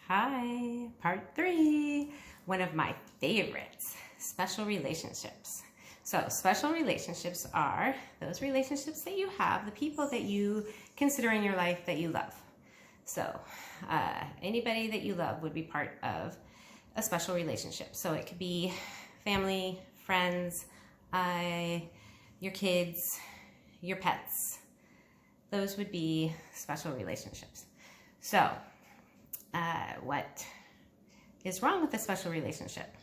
Hi, part 3, one of my favorites, special relationships. So special relationships are those relationships that you have, the people that you consider in your life that you love. So anybody that you love would be part of a special relationship. So it could be family, friends, your kids, your pets. Those would be special relationships. So what is wrong with a special relationship?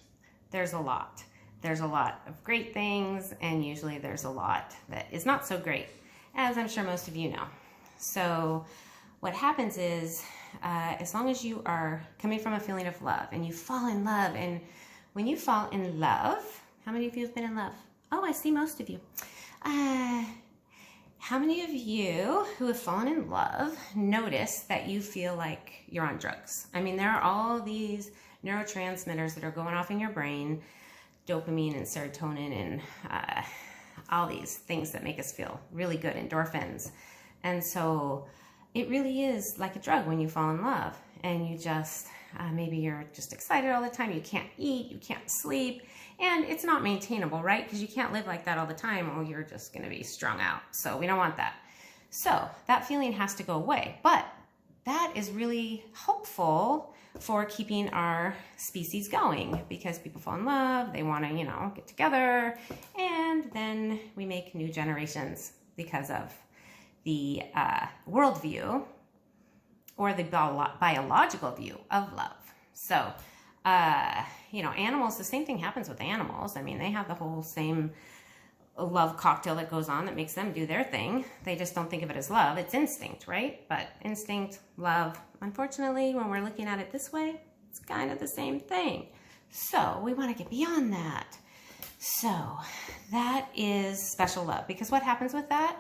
There's a lot. There's a lot of great things, and usually there's a lot that is not so great, as I'm sure most of you know. So what happens is, as long as you are coming from a feeling of love and you fall in love, and when you fall in love, how many of you have been in love? Oh, I see most of you. How many of you who have fallen in love notice that you feel like you're on drugs? I mean, there are all these neurotransmitters that are going off in your brain, dopamine and serotonin and all these things that make us feel really good, endorphins. And so it really is like a drug when you fall in love, and you just, maybe you're just excited all the time. You can't eat, you can't sleep, and it's not maintainable, right? Because you can't live like that all the time, or you're just going to be strung out. So we don't want that. So that feeling has to go away. But that is really hopeful for keeping our species going, because people fall in love, they want to, get together, and then we make new generations because of the worldview or the biological view of love. So, animals, the same thing happens with animals. I mean, they have the whole same love cocktail that goes on that makes them do their thing. They just don't think of it as love. It's instinct, right? But instinct, love, unfortunately, when we're looking at it this way, it's kind of the same thing. So we want to get beyond that. So that is special love, because what happens with that,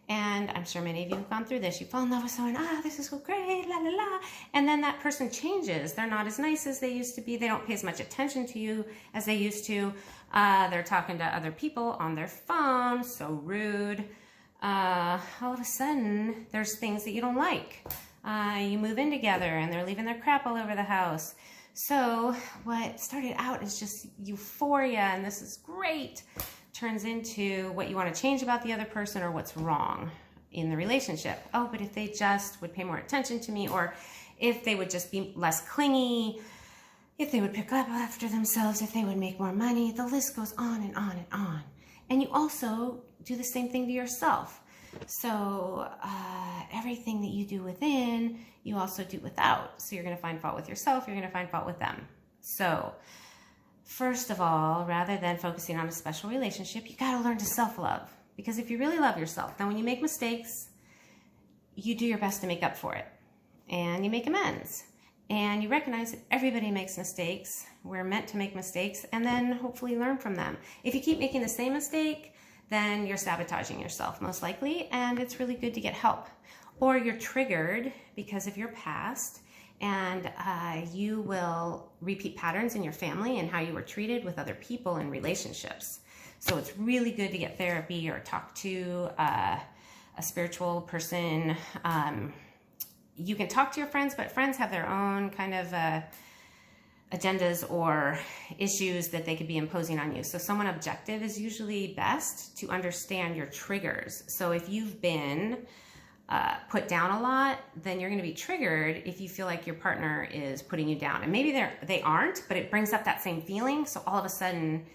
and I'm sure many of you have gone through this, you fall in love with someone, this is so great, la la la, and then that person changes. They're not as nice as they used to be. They don't pay as much attention to you as they used to. They're talking to other people on their phone, so rude. All of a sudden, there's things that you don't like. You move in together and they're leaving their crap all over the house. So what started out as just euphoria and this is great turns into what you want to change about the other person or what's wrong in the relationship. Oh, but if they just would pay more attention to me, or if they would just be less clingy, if they would pick up after themselves, if they would make more money, the list goes on and on and on. And you also do the same thing to yourself. So everything that you do within, you also do without. So you're going to find fault with yourself, you're going to find fault with them. So first of all, rather than focusing on a special relationship, you got to learn to self-love. Because if you really love yourself, then when you make mistakes, you do your best to make up for it. And you make amends. And you recognize that everybody makes mistakes. We're meant to make mistakes, and then hopefully learn from them. If you keep making the same mistake, then you're sabotaging yourself most likely, and it's really good to get help. Or you're triggered because of your past, and you will repeat patterns in your family and how you were treated with other people in relationships. So it's really good to get therapy or talk to a spiritual person. You can talk to your friends, but friends have their own kind of agendas or issues that they could be imposing on you. So someone objective is usually best to understand your triggers. So if you've been put down a lot, then you're going to be triggered if you feel like your partner is putting you down. And maybe they aren't, but it brings up that same feeling. So all of a sudden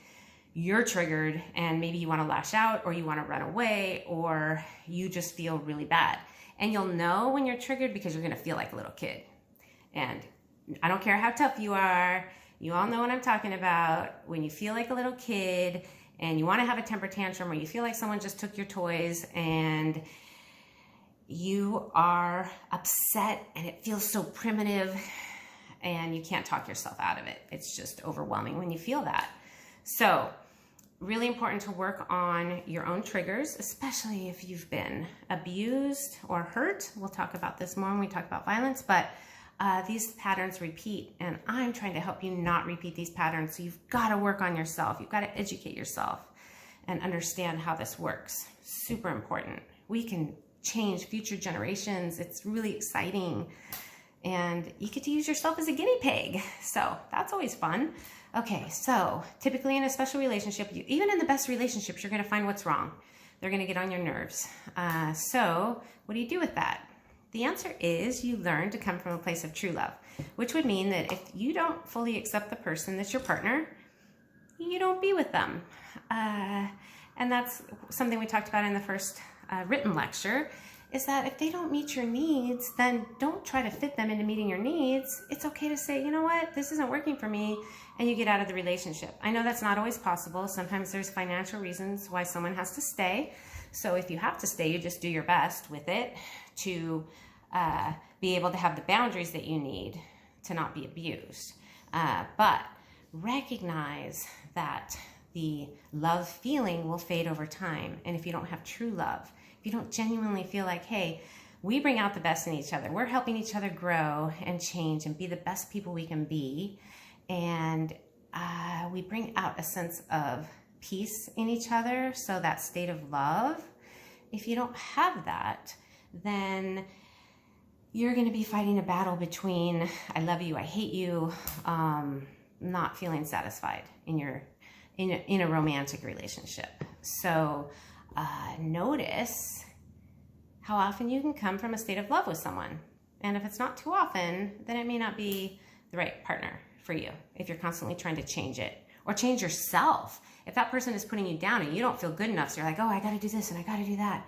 you're triggered, and maybe you want to lash out, or you want to run away, or you just feel really bad. And you'll know when you're triggered because you're going to feel like a little kid. And I don't care how tough you are, you all know what I'm talking about. When you feel like a little kid and you want to have a temper tantrum, or you feel like someone just took your toys and you are upset and it feels so primitive and you can't talk yourself out of it. It's just overwhelming when you feel that. So really important to work on your own triggers, especially if you've been abused or hurt. We'll talk about this more when we talk about violence, but these patterns repeat, and I'm trying to help you not repeat these patterns. So you've got to work on yourself. You've got to educate yourself and understand how this works. Super important. We can change future generations. It's really exciting. And you get to use yourself as a guinea pig. So that's always fun. Okay, so typically in a special relationship, even in the best relationships, you're going to find what's wrong. They're going to get on your nerves. So what do you do with that? The answer is you learn to come from a place of true love, which would mean that if you don't fully accept the person that's your partner, you don't be with them. And that's something we talked about in the first written lecture, is that if they don't meet your needs, then don't try to fit them into meeting your needs. It's okay to say, you know what, this isn't working for me, and you get out of the relationship. I know that's not always possible. Sometimes there's financial reasons why someone has to stay. So if you have to stay, you just do your best with it to be able to have the boundaries that you need to not be abused. But recognize that the love feeling will fade over time. And if you don't have true love, if you don't genuinely feel like, hey, we bring out the best in each other, we're helping each other grow and change and be the best people we can be, and we bring out a sense of peace in each other, so that state of love, if you don't have that, then you're going to be fighting a battle between I love you, I hate you, not feeling satisfied in a romantic relationship. So notice how often you can come from a state of love with someone. And if it's not too often, then it may not be the right partner for you if you're constantly trying to change it or change yourself. If that person is putting you down and you don't feel good enough, so you're like, oh, I got to do this and I got to do that,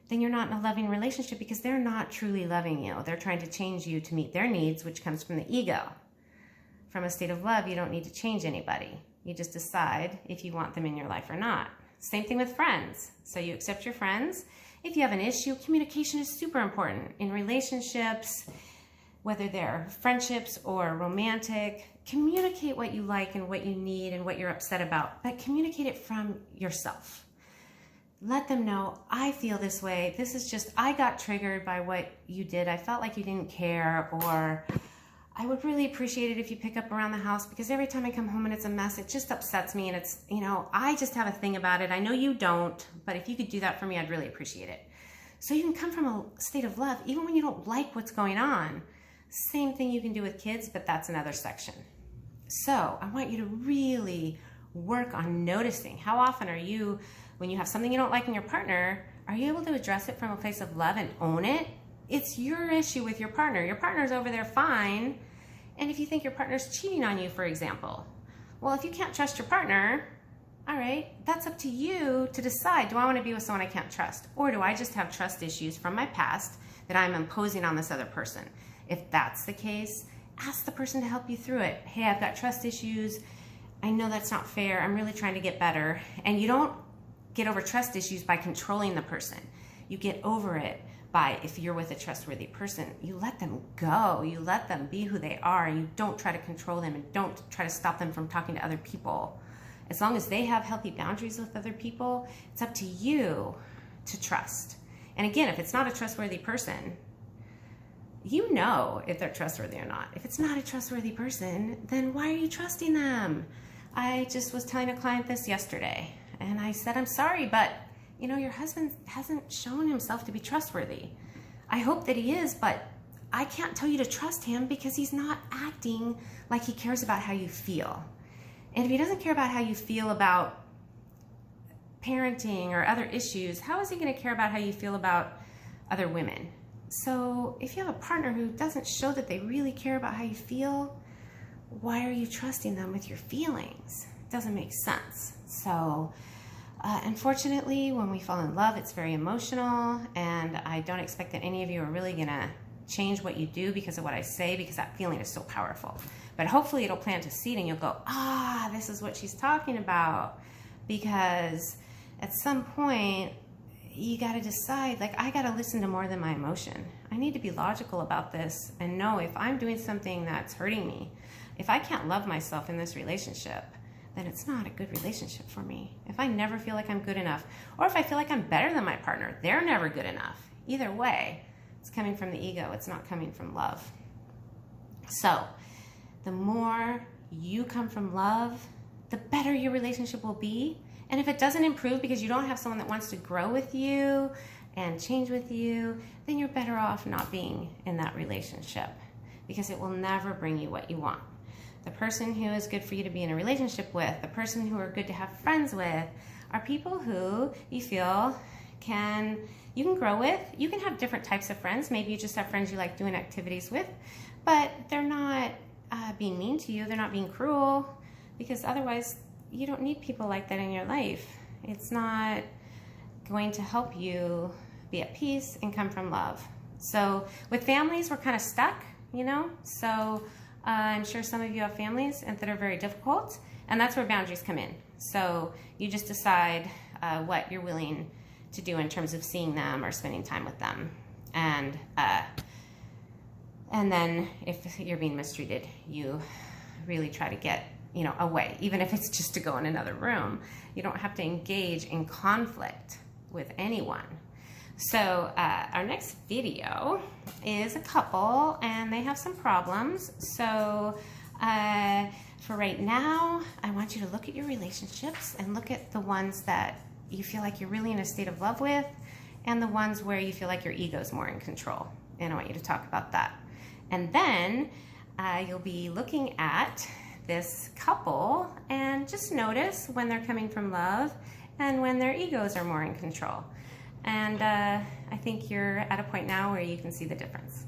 then you're not in a loving relationship because they're not truly loving you. They're trying to change you to meet their needs, which comes from the ego. From a state of love, you don't need to change anybody. You just decide if you want them in your life or not. Same thing with friends. So you accept your friends. If you have an issue, communication is super important. In relationships, whether they're friendships or romantic, communicate what you like and what you need and what you're upset about, but communicate it from yourself. Let them know, I feel this way. This is just, I got triggered by what you did. I felt like you didn't care, or I would really appreciate it if you pick up around the house because every time I come home and it's a mess, it just upsets me, and it's, you know, I just have a thing about it. I know you don't, but if you could do that for me, I'd really appreciate it. So you can come from a state of love even when you don't like what's going on. Same thing you can do with kids, but that's another section. So I want you to really work on noticing how often are you, when you have something you don't like in your partner, are you able to address it from a place of love and own it? It's your issue with your partner. Your partner's over there fine. And if you think your partner's cheating on you, for example, well, if you can't trust your partner, all right, that's up to you to decide, do I want to be with someone I can't trust? Or do I just have trust issues from my past that I'm imposing on this other person? If that's the case, ask the person to help you through it. Hey, I've got trust issues. I know that's not fair. I'm really trying to get better. And you don't get over trust issues by controlling the person. You get over it by, if you're with a trustworthy person, you let them go. You let them be who they are. You don't try to control them and don't try to stop them from talking to other people. As long as they have healthy boundaries with other people, it's up to you to trust. And again, if it's not a trustworthy person, you know if they're trustworthy or not. If it's not a trustworthy person, then why are you trusting them? I just was telling a client this yesterday, and I said, I'm sorry, but you know, your husband hasn't shown himself to be trustworthy. I hope that he is, but I can't tell you to trust him because he's not acting like he cares about how you feel. And if he doesn't care about how you feel about parenting or other issues, how is he going to care about how you feel about other women? So if you have a partner who doesn't show that they really care about how you feel, why are you trusting them with your feelings? It doesn't make sense. So unfortunately, when we fall in love, it's very emotional, and I don't expect that any of you are really going to change what you do because of what I say, because that feeling is so powerful. But hopefully it'll plant a seed and you'll go, ah, this is what she's talking about. Because at some point, you got to decide, like, I got to listen to more than my emotion. I need to be logical about this and know if I'm doing something that's hurting me. If I can't love myself in this relationship, then it's not a good relationship for me. If I never feel like I'm good enough, or if I feel like I'm better than my partner, they're never good enough. Either way, it's coming from the ego. It's not coming from love. So the more you come from love, the better your relationship will be. And if it doesn't improve because you don't have someone that wants to grow with you and change with you, then you're better off not being in that relationship. because it will never bring you what you want. The person who is good for you to be in a relationship with, the person who are good to have friends with, are people who you feel you can grow with. You can have different types of friends. Maybe you just have friends you like doing activities with, but they're not being mean to you. They're not being cruel, because otherwise you don't need people like that in your life. It's not going to help you be at peace and come from love. So with families, we're kind of stuck, you know? So I'm sure some of you have families that are very difficult, and that's where boundaries come in. So you just decide what you're willing to do in terms of seeing them or spending time with them. And then if you're being mistreated, you really try to get, you know, away, even if it's just to go in another room. You don't have to engage in conflict with anyone. So our next video is a couple, and they have some problems. So for right now, I want you to look at your relationships and look at the ones that you feel like you're really in a state of love with, and the ones where you feel like your ego's more in control. And I want you to talk about that. And then you'll be looking at this couple and just notice when they're coming from love and when their egos are more in control. And I think you're at a point now where you can see the difference.